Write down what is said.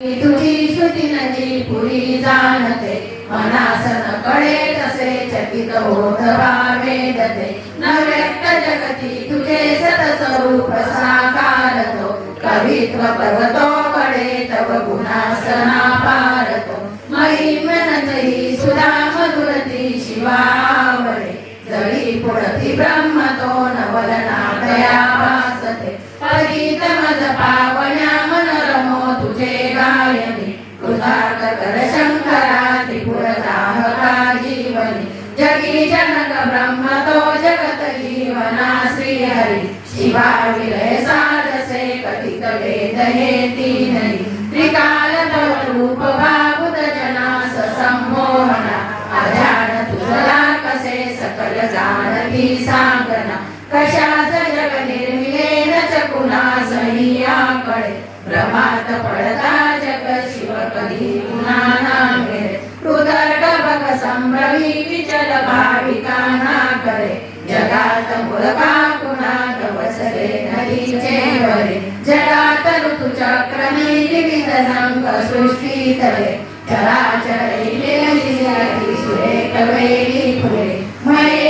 तुझी श्रुती नदी पुरी जाणते, मनासन कळे तसे चकित होत वेदते। न व्यक्त जगती तुझे सतस्वरूप साकारतो, कवित्व पर्वतो कडे तव गुणासना पारतो। महिमनतही सुधा मधुरती शिवावळे, जळी पुढती ब्रह्मतो नवलना दया वासते। पतित मज पावण्या मनोरमो तुझे गायनी, कृतार्थ कर शंकरा त्रिपुरदाहका जीवनी। जगी जनक ब्रह्मतो जगत जीवना श्रीहरी, शिवा विलय साधसे कथित वेद हे तीनही। त्रिकाल तव रूप बाबुद जनास संमोहना, अजान तुझला कसे सकल जाणती सांगना। कशाच जग निर्मिलेन चकुनास हियाकडे, भ्रमात पडता जग शिव कधी पुन्हा नामे। हृदर्ग बग संभ्रमी विचल भाविकांना करे, जगात मूलका कुणात वसले नदीचे वरे। जगात ऋतुचक्रमे विविध रंग सृष्टी तले, चराचर सुरेख वेळी फुले।